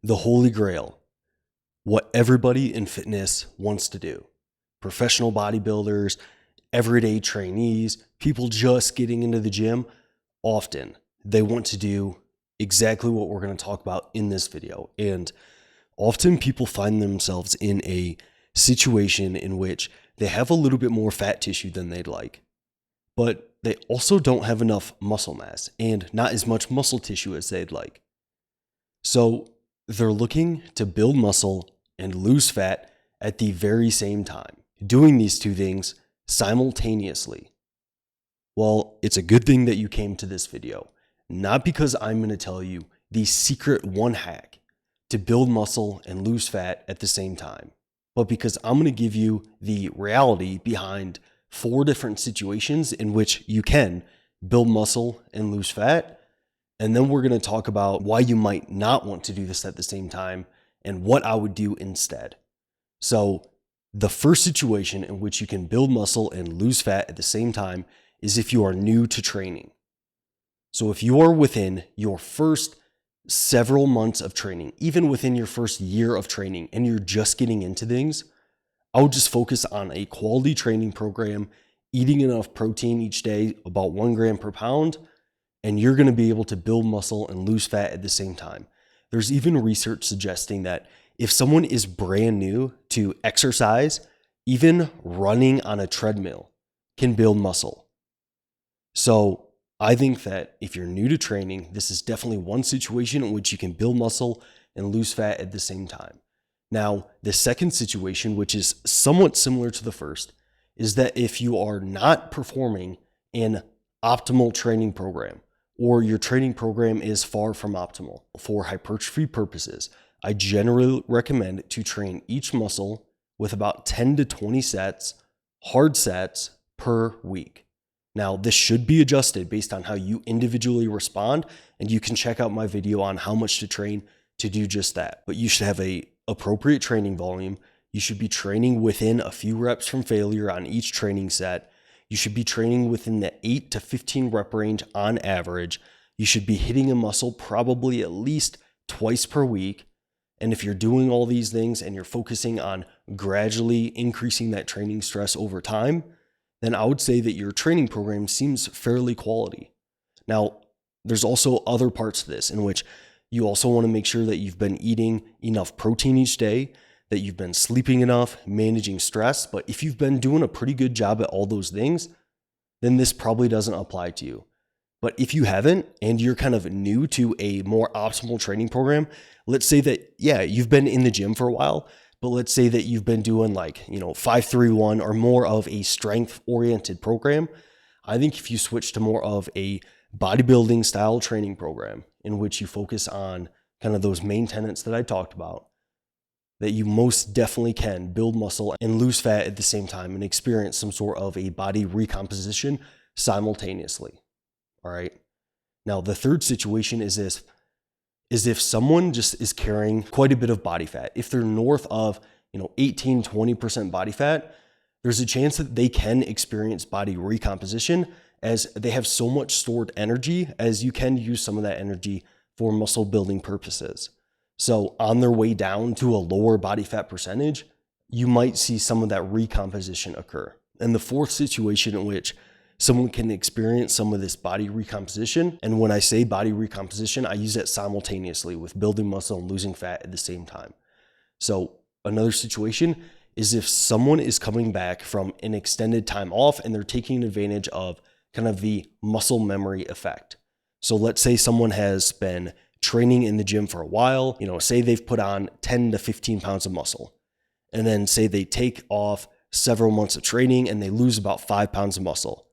The Holy Grail, what everybody in fitness wants to do. Professional bodybuilders, everyday trainees, people just getting into the gym, often they want to do exactly what we're going to talk about in this video. And often people find themselves in a situation in which they have a little bit more fat tissue than they'd like, but they also don't have enough muscle mass and not as much muscle tissue as they'd like. So they're looking to build muscle and lose fat at the very same time, doing these two things simultaneously. Well, it's a good thing that you came to this video, not because I'm going to tell you the secret one hack to build muscle and lose fat at the same time, but because I'm going to give you the reality behind 4 different situations in which you can build muscle and lose fat. And then we're going to talk about why you might not want to do this at the same time and what I would do instead. So the first situation in which you can build muscle and lose fat at the same time is if you are new to training. So if you are within your first several months of training, even within your first year of training, and you're just getting into things, I would just focus on a quality training program, eating enough protein each day, about 1 gram per pound, and you're going to be able to build muscle and lose fat at the same time. There's even research suggesting that if someone is brand new to exercise, even running on a treadmill can build muscle. So I think that if you're new to training, this is definitely one situation in which you can build muscle and lose fat at the same time. Now, the second situation, which is somewhat similar to the first, is that if you are not performing an optimal training program, or your training program is far from optimal for hypertrophy purposes, I generally recommend to train each muscle with about 10 to 20 sets, hard sets per week. Now, this should be adjusted based on how you individually respond, and you can check out my video on how much to train to do just that. But you should have an appropriate training volume. You should be training within a few reps from failure on each training set. You should be training within the 8 to 15 rep range on average. You should be hitting a muscle probably at least twice per week. And if you're doing all these things and you're focusing on gradually increasing that training stress over time, then I would say that your training program seems fairly quality. Now, there's also other parts to this in which you also want to make sure that you've been eating enough protein each day, that you've been sleeping enough, managing stress. But if you've been doing a pretty good job at all those things, then this probably doesn't apply to you. But if you haven't, and you're kind of new to a more optimal training program, let's say that, yeah, you've been in the gym for a while, but let's say that you've been doing 5-3-1 or more of a strength oriented program. I think if you switch to more of a bodybuilding style training program in which you focus on kind of those main tenets that I talked about, that you most definitely can build muscle and lose fat at the same time and experience some sort of a body recomposition simultaneously. All right. Now, the third situation is if someone just is carrying quite a bit of body fat. If they're north of 18, 20% body fat, there's a chance that they can experience body recomposition, as they have so much stored energy, as you can use some of that energy for muscle building purposes. So on their way down to a lower body fat percentage, you might see some of that recomposition occur. And the fourth situation in which someone can experience some of this body recomposition, and when I say body recomposition, I use it simultaneously with building muscle and losing fat at the same time. So another situation is if someone is coming back from an extended time off and they're taking advantage of kind of the muscle memory effect. So let's say someone has been training in the gym for a while, say they've put on 10 to 15 pounds of muscle, and then say they take off several months of training and they lose about 5 pounds of muscle.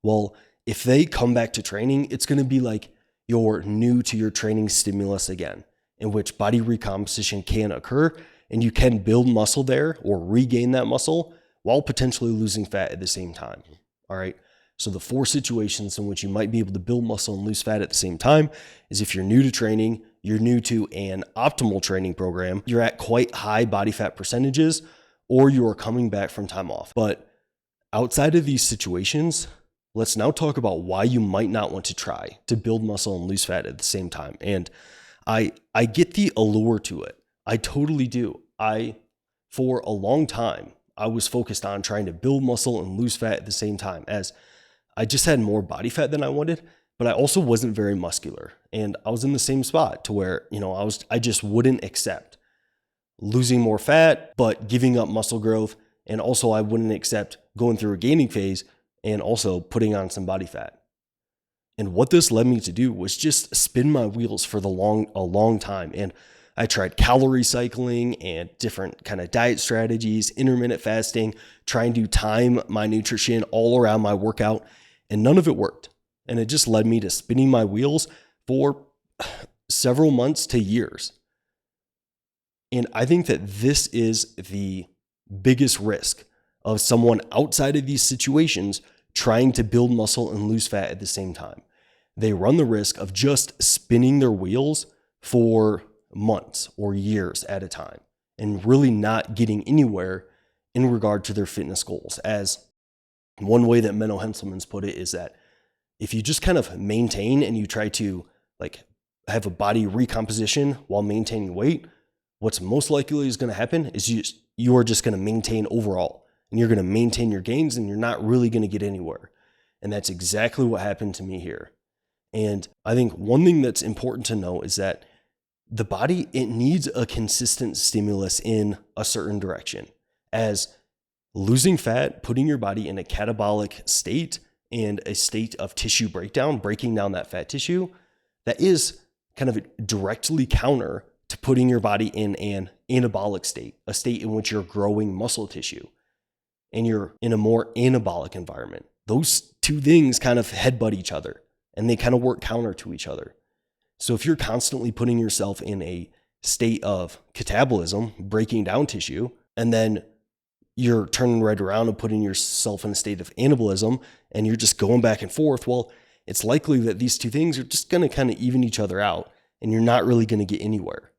Well, if they come back to training, it's going to be like you're new to your training stimulus again, in which body recomposition can occur and you can build muscle there or regain that muscle while potentially losing fat at the same time. All right. So the 4 situations in which you might be able to build muscle and lose fat at the same time is if you're new to training, you're new to an optimal training program, you're at quite high body fat percentages, or you are coming back from time off. But outside of these situations, let's now talk about why you might not want to try to build muscle and lose fat at the same time. And I get the allure to it. I totally do. For a long time, I was focused on trying to build muscle and lose fat at the same time, as I just had more body fat than I wanted, but I also wasn't very muscular. And I was in the same spot to where, I just wouldn't accept losing more fat, but giving up muscle growth. And also I wouldn't accept going through a gaining phase and also putting on some body fat. And what this led me to do was just spin my wheels for a long time. And I tried calorie cycling and different kind of diet strategies, intermittent fasting, trying to time my nutrition all around my workout, and none of it worked. And it just led me to spinning my wheels for several months to years. And I think that this is the biggest risk of someone outside of these situations trying to build muscle and lose fat at the same time. They run the risk of just spinning their wheels for months or years at a time and really not getting anywhere in regard to their fitness goals. As one way that Menno Henselman's put it is that if you just kind of maintain and you try to have a body recomposition while maintaining weight, what's most likely is going to happen is you are just going to maintain overall, and you're going to maintain your gains, and you're not really going to get anywhere. And that's exactly what happened to me here. And I think one thing that's important to know is that the body, it needs a consistent stimulus in a certain direction. As losing fat, putting your body in a catabolic state and a state of tissue breakdown, breaking down that fat tissue, that is kind of directly counter to putting your body in an anabolic state, a state in which you're growing muscle tissue and you're in a more anabolic environment. Those two things kind of headbutt each other and they kind of work counter to each other. So if you're constantly putting yourself in a state of catabolism, breaking down tissue, and then you're turning right around and putting yourself in a state of anabolism and you're just going back and forth, well, it's likely that these two things are just going to kind of even each other out and you're not really going to get anywhere.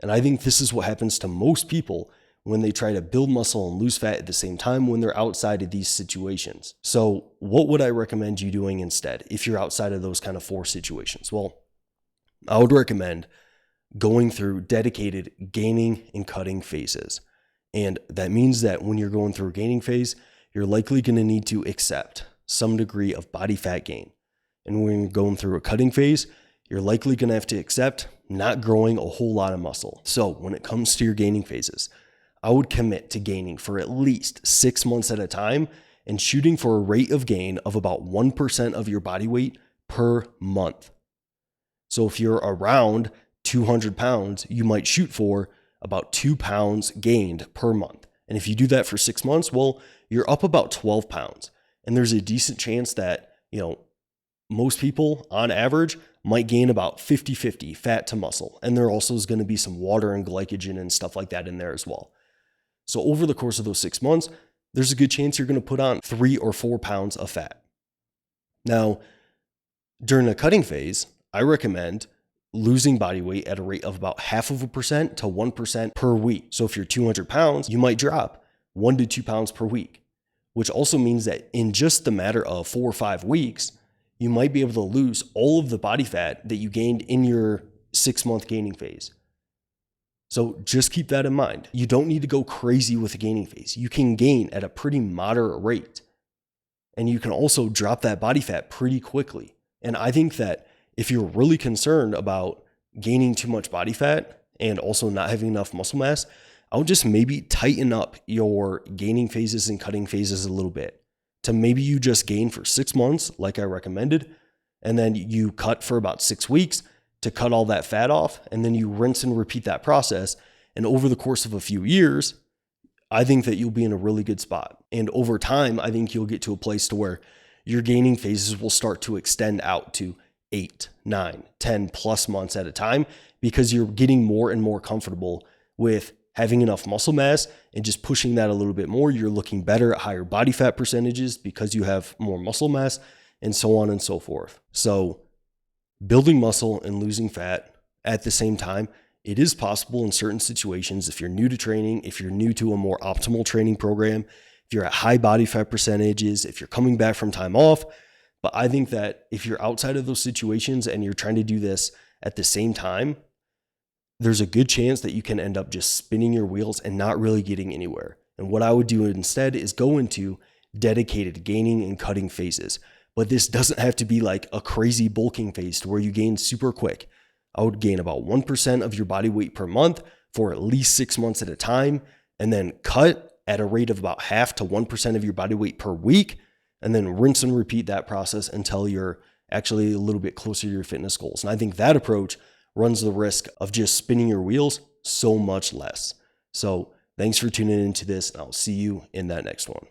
And I think this is what happens to most people when they try to build muscle and lose fat at the same time when they're outside of these situations. So what would I recommend you doing instead if you're outside of those kind of 4 situations? Well, I would recommend going through dedicated gaining and cutting phases. And that means that when you're going through a gaining phase, you're likely going to need to accept some degree of body fat gain. And when you're going through a cutting phase, you're likely going to have to accept not growing a whole lot of muscle. So when it comes to your gaining phases, I would commit to gaining for at least 6 months at a time and shooting for a rate of gain of about 1% of your body weight per month. So if you're around 200 pounds, you might shoot for about 2 pounds gained per month. And if you do that for 6 months, well, you're up about 12 pounds. And there's a decent chance that, most people on average might gain about 50-50 fat to muscle. And there also is going to be some water and glycogen and stuff like that in there as well. So over the course of those 6 months, there's a good chance you're going to put on 3 or 4 pounds of fat. Now, during the cutting phase, I recommend losing body weight at a rate of about 0.5% to 1% per week. So if you're 200 pounds, you might drop 1 to 2 pounds per week, which also means that in just the matter of 4 or 5 weeks, you might be able to lose all of the body fat that you gained in your 6-month gaining phase. So just keep that in mind. You don't need to go crazy with the gaining phase. You can gain at a pretty moderate rate. And you can also drop that body fat pretty quickly. And I think that if you're really concerned about gaining too much body fat and also not having enough muscle mass, I would just maybe tighten up your gaining phases and cutting phases a little bit. To maybe you just gain for 6 months, like I recommended, and then you cut for about 6 weeks to cut all that fat off, and then you rinse and repeat that process. And over the course of a few years, I think that you'll be in a really good spot. And over time, I think you'll get to a place to where your gaining phases will start to extend out to 8, 9, 10 plus months at a time, because you're getting more and more comfortable with having enough muscle mass and just pushing that a little bit more. You're looking better at higher body fat percentages because you have more muscle mass, and so on and so forth. So building muscle and losing fat at the same time, it is possible in certain situations. If you're new to training, if you're new to a more optimal training program, if you're at high body fat percentages, if you're coming back from time off. But I think that if you're outside of those situations and you're trying to do this at the same time, there's a good chance that you can end up just spinning your wheels and not really getting anywhere. And what I would do instead is go into dedicated gaining and cutting phases. But this doesn't have to be like a crazy bulking phase to where you gain super quick. I would gain about 1% of your body weight per month for at least 6 months at a time, and then cut at a rate of about half to 1% of your body weight per week, and then rinse and repeat that process until you're actually a little bit closer to your fitness goals. And I think that approach runs the risk of just spinning your wheels so much less. So thanks for tuning into this, and I'll see you in that next one.